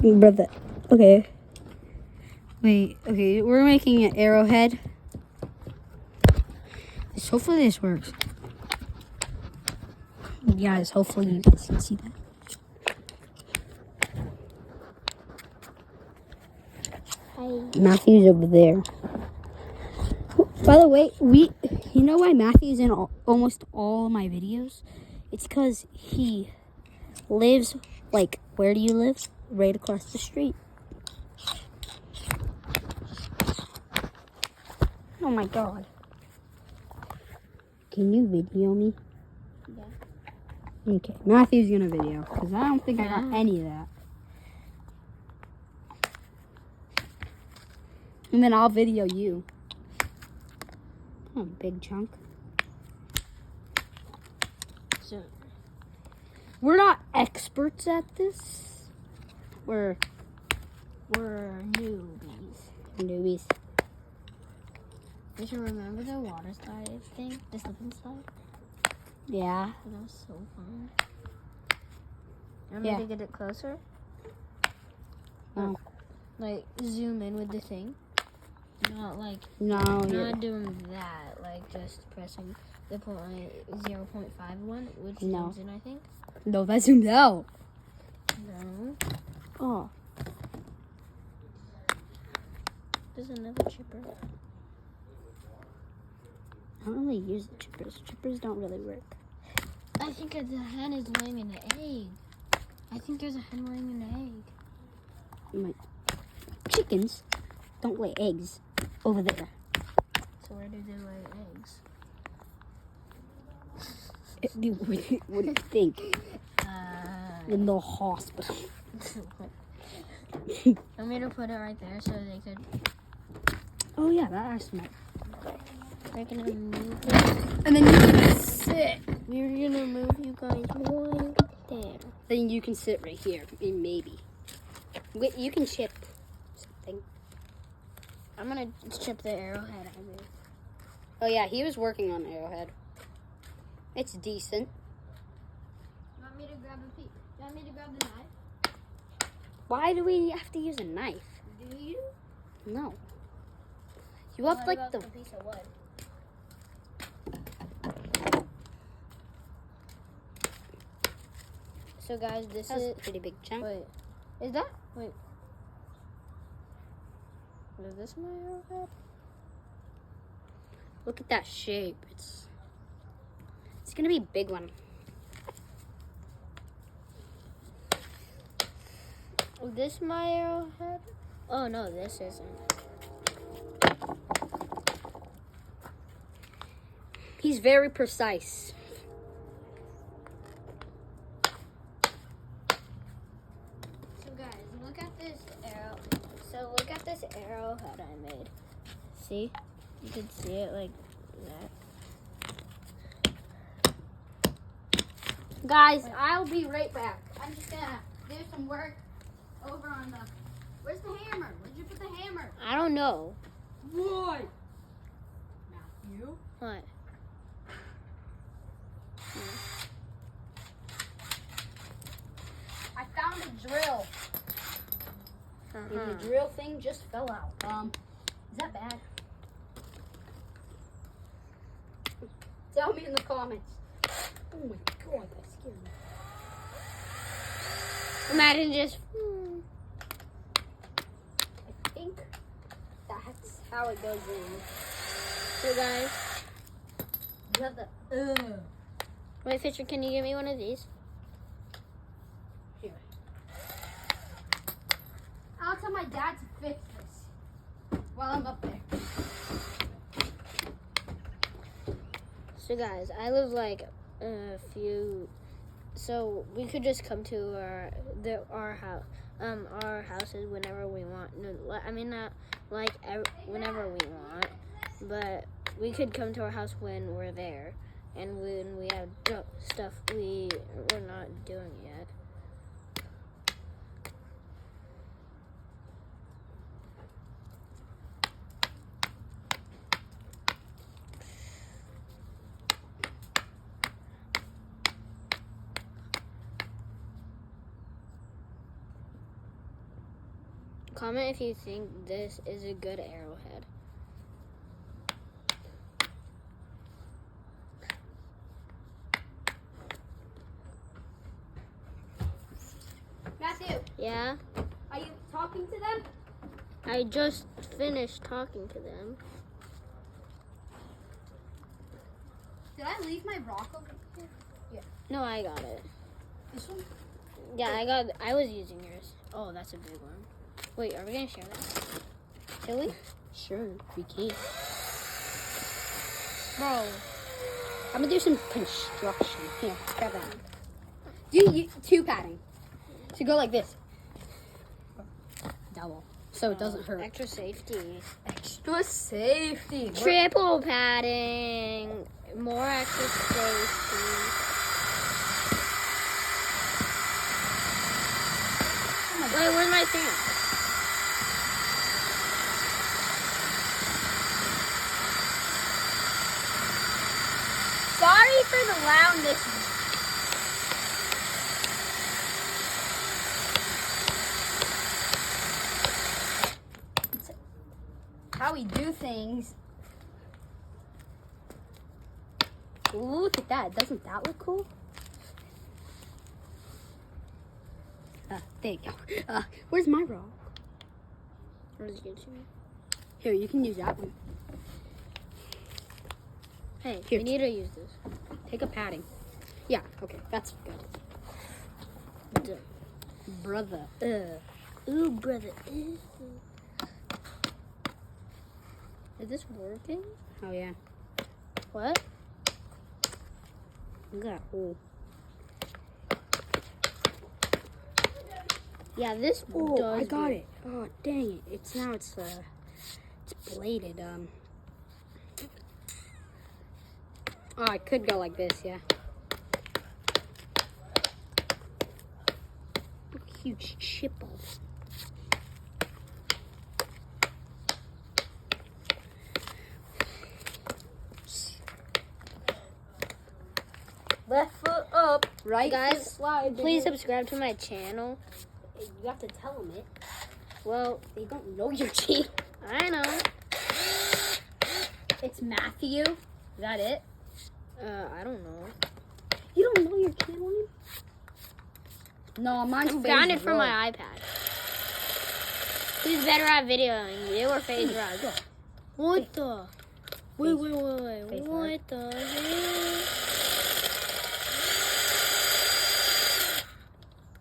Brother. Okay. Wait, okay, we're making an arrowhead. Hopefully this works. Guys, hopefully you guys can see that. Matthew's over there. By the way, you know why Matthew's in almost all of my videos? It's because he lives, like, where do you live? Right across the street. Oh my god. Can you video me? Yeah. Okay, Matthew's gonna video, because I don't think I got any of that. And then I'll video you. Oh, big chunk. So, we're not experts at this. We're newbies. Did you remember the water slide thing? The slip and slide? Yeah. That was so fun. I'm Yeah. ready to get it closer. Oh. Like, zoom in with the thing. Not like, No, not doing that. Like, just pressing the 0.5 one, which No. zooms in, I think. No, that zoomed out. No. Oh. There's another chipper. I don't really use the chippers. Chippers don't really work. I think the hen is laying an egg. I think there's a hen laying an egg. My chickens don't lay eggs over there. So where do they lay eggs? What do you think? In the hospital. I'm going to put it right there so they could... Oh yeah, that's smart. They're going to move it. And then you can sit. We're going to move you guys right there. Then you can sit right here, maybe. Wait, you can chip something. I'm going to chip the arrowhead I made. Oh yeah, he was working on Arrowhead. It's decent. You want me to grab a piece? You want me to grab the knife? Why do we have to use a knife? Do you? No. You have like the... piece of wood. So guys, this That's is a pretty big chunk. Wait, is that? Wait. Is this my arrowhead? Look at that shape. It's gonna be a big one. Is this my arrowhead? Oh no, this isn't. He's very precise. So guys, look at this arrow. So look at this arrowhead I made. See? You can see it like that. Guys, I'll be right back. I'm just gonna do some work over on the... Where's the hammer? Where'd you put the hammer? I don't know. Why? Matthew? What? I found a drill. And the drill thing just fell out. Is that bad? Tell me in the comments. Oh my god, that scared me. Imagine just. I think that's how it goes in. So guys, You have the... wait, Fisher, can you give me one of these? Here. I'll tell my dad to fix this while I'm up there. So guys, I live like a few. So we could just come to our houses whenever we want. No, I mean not like whenever we want, but we could come to our house when we're there, and when we have stuff we're not doing yet. Comment if you think this is a good arrowhead. Matthew, Yeah? are you talking to them? I just finished talking to them. Did I leave my rock over here? No, I got it. This one? Yeah, I was using yours. Oh, that's a big one. Wait, are we gonna share that? Shall we? Sure, we can. Bro. I'm gonna do some construction. Here, grab that. Do two padding. So go like this. Double. So it doesn't hurt. Extra safety. Extra safety. Triple padding. More extra safety. Wait, where's my sand? Sorry for the loudness. It's how we do things. Ooh, look at that. Doesn't that look cool? There you go. Where's my rock? Where's it to me? Here, you can use that one. Hey, Here. we need to use this. Take a padding. Yeah, okay, that's good. Brother. Ooh, brother. Ew. Is this working? Oh, yeah. What? Look at that hole. Yeah, this Oh, does I got work. it. Oh, dang it. It's bladed. Oh, I could go like this, yeah. Look, huge chip off. Left foot up, right Guys, foot slide. Please subscribe to my channel. You have to tell them it. Well, They don't know your channel. I know. It's Matthew. Is that it? I don't know. You don't know your channel name? No, mine's I Phase found it from Road. my iPad. Who's better at videoing? You or FaZe Rug? What the? Wait. FaZe What Rug. the heck?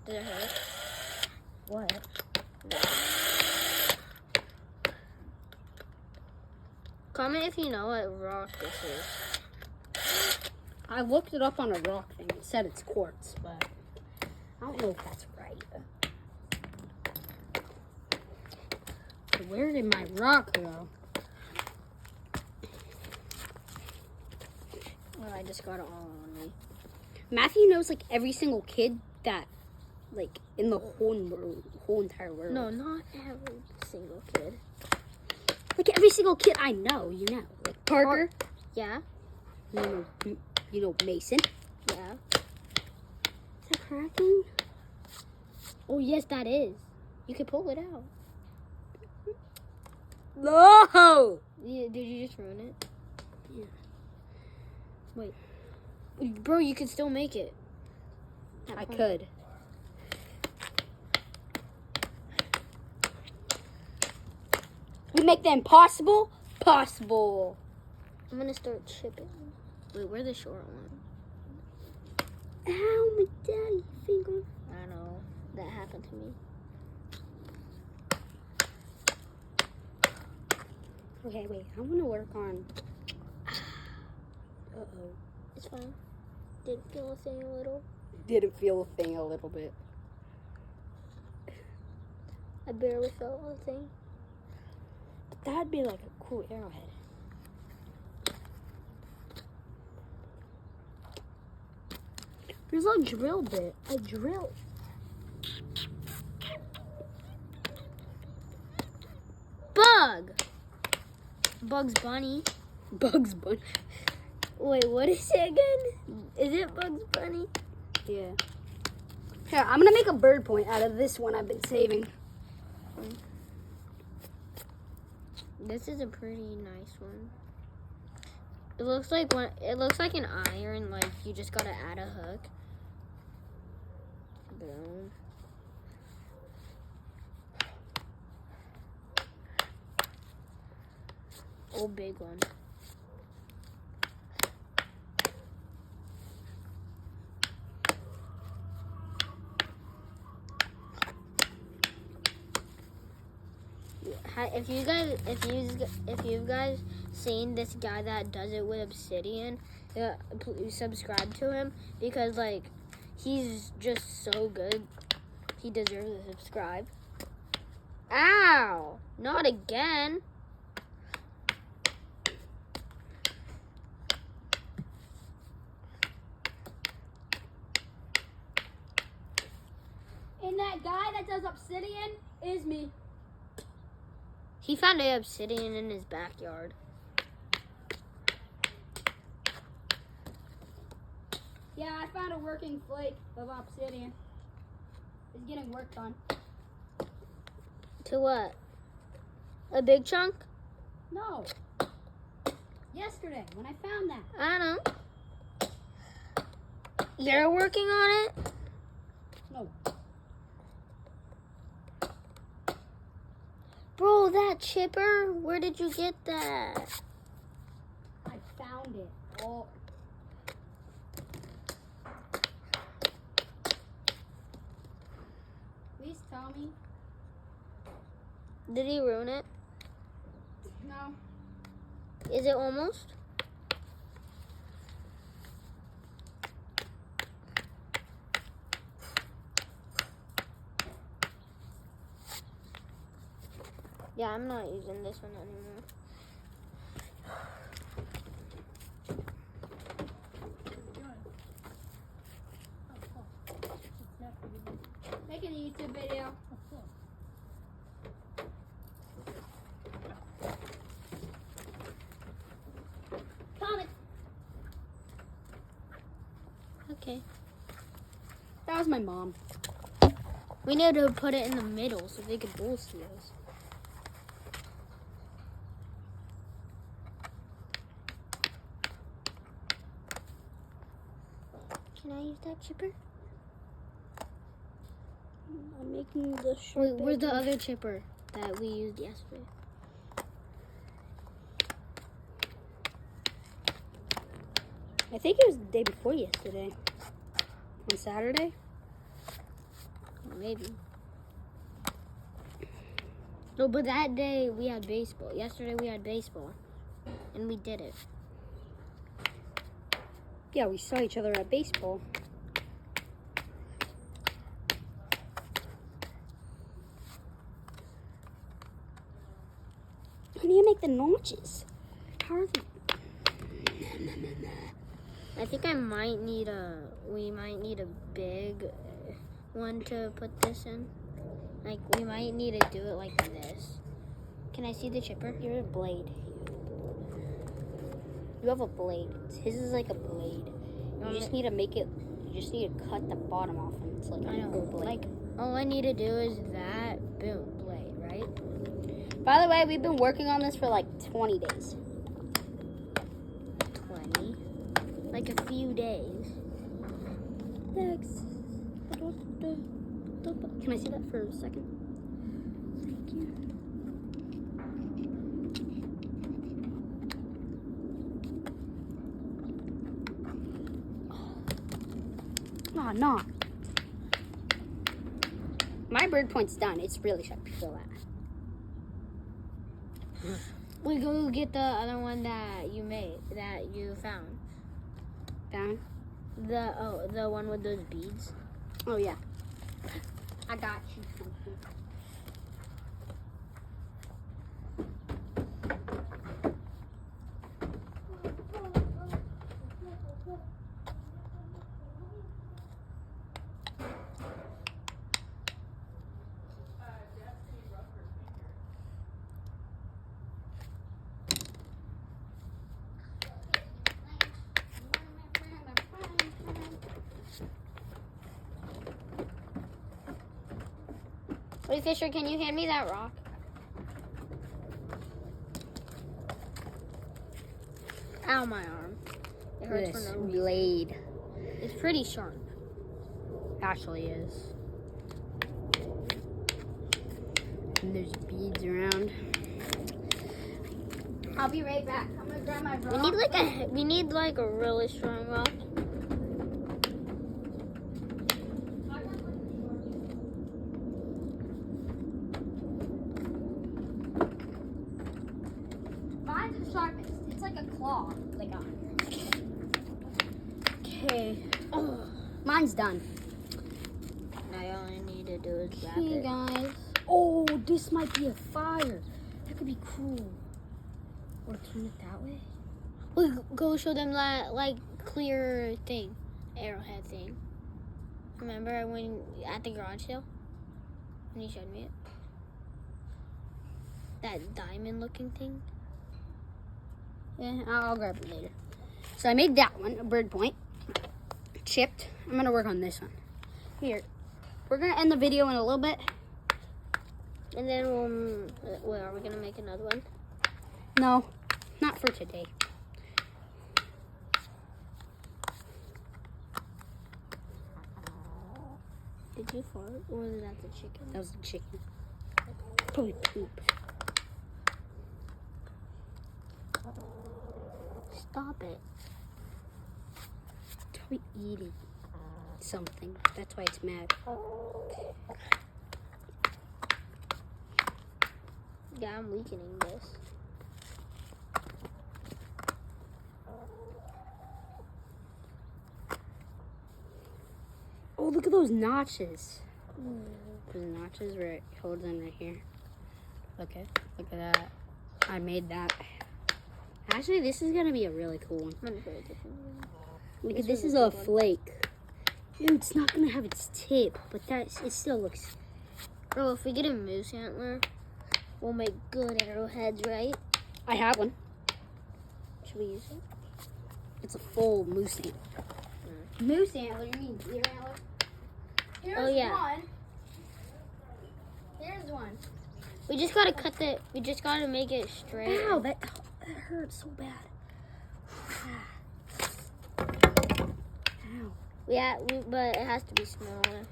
Did it hurt? What? Comment if you know what rock this is. I looked it up on a rock thing. It said it's quartz, but I don't know if that's right. So where did my rock go? Well, I just got it all on me. Matthew knows like every single kid that, like, in the whole entire world. No, not every single kid. Like every single kid I know, you know. Like Parker. Yeah? You know Mason. Yeah. Is that cracking? Oh, yes, that is. You can pull it out. No! Did you just ruin it? Yeah. Wait. Bro, you can still make it. I could. We make the impossible possible. I'm gonna start chipping. Wait, where's the short one? Ow, my daddy finger. I know. That happened to me. Okay, wait. I want to work on. Uh-oh. It's fine. Did feel a thing a little. Didn't feel a thing a little bit. I barely felt a thing. That'd be like a cool arrowhead. There's a drill bit. A drill. Bug! Bugs Bunny. Bugs Bunny. Wait, what is it again? Is it Bugs Bunny? Yeah. Here, I'm gonna make a bird point out of this one I've been saving. This is a pretty nice one. It looks like one. It looks like an iron. Like you just gotta add a hook. Boom. Oh, big one. If you guys seen this guy that does it with obsidian, please subscribe to him because like he's just so good. He deserves to subscribe. Ow! Not again. And that guy that does obsidian is me. He found an obsidian in his backyard. Yeah, I found a working flake of obsidian. It's getting worked on. To what? A big chunk? No. Yesterday, when I found that. I don't know. You're working on it? No. Bro, that chipper? Where did you get that? I found it. Oh. Please tell me. Did he ruin it? No. Is it almost? Yeah, I'm not using this one anymore. Making a YouTube video. Comment. Okay. That was my mom. We need to put it in the middle so they could both see us. Can I use that chipper? I'm making the shirt. Wait, where's the other chipper that we used yesterday? I think it was the day before yesterday. On Saturday? Maybe. No, but that day we had baseball. Yesterday we had baseball. And we did it. Yeah, we saw each other at baseball. How do you make the notches? How are they? I think we might need a big one to put this in. Like, we might need to do it like this. Can I see the chipper? You're a blade. You have a blade. His is like a blade. You just need to make it, you just need to cut the bottom off and it's like I a know. full blade. Like, all I need to do is that, boom, blade, right? By the way, we've been working on this for like 20 days. 20. Like a few days. Thanks. Can I see that for a second? Thank you. Oh, no. My bird point's done. It's really sharp. You feel that? We go get the other one that you made, that you found. Down? The one with those beads. Oh, yeah. I got you. Wait, Fisher, can you hand me that rock? Ow, my arm. It hurts This for no reason. blade It's pretty sharp. actually is. And there's beads around. I'll be right back. I'm gonna grab my rock. We need like a really strong rock. Mine's the sharpest. It's like a claw they got. Okay. Oh, mine's done. Now you only need to do is wrap Hey it. guys. Oh, this might be a fire. That could be cool. Or turn it that way. We go show them that like clear thing, arrowhead thing. Remember when at the garage sale when you showed me it? That diamond looking thing. Yeah, I'll grab it later. So I made that one, a bird point. Chipped. I'm gonna work on this one. Here. We're gonna end the video in a little bit. And then well, are we gonna make another one? No, not for today. Did you fart or was that the chicken? That was the chicken. Probably poop. Stop it. It's probably eating something. That's why it's mad. Yeah, I'm weakening this. Oh, look at those notches. Those notches where it holds in right here. Look at that. I made that. Actually, this is gonna be a really cool one. I'm gonna put it different. Look This at this was is a a good one. flake. Dude, it's not gonna have its tip, but it still looks. Bro, if we get a moose antler, we'll make good arrowheads, right? I have one. Should we use it? It's a full moose antler. Moose antler? You mean deer antler? Here's Oh, yeah. one. Here's one. We just gotta we just gotta make it straight. Ow, that hurts so bad. Ow. But it has to be smaller.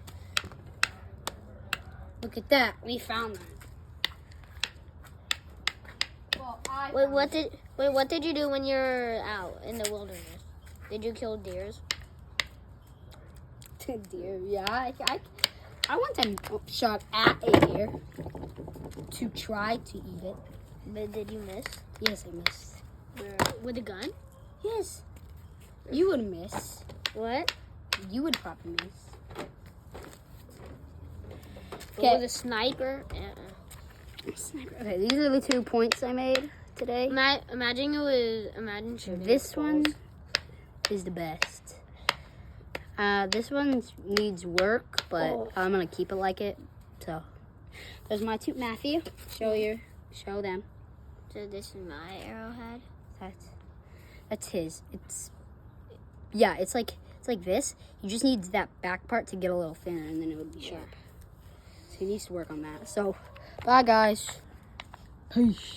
Look at that. We found that. Well, What did you do when you're out in the wilderness? Did you kill deers? Deer, yeah. I want to shot at a deer to try to eat it. But did you miss? Yes, I missed. With a gun? Yes. You would miss. What? You would probably miss. Okay. With a sniper? Sniper. Okay, these are the 2 points I made today. Imagine shooting. This one is the best. This one needs work, but I'm gonna keep it like it. So, there's my two. Matthew, show them. So this is my arrowhead. That's his. It's like this. You just need that back part to get a little thinner, and then it would be sharp. So he needs to work on that. So, bye guys. Peace.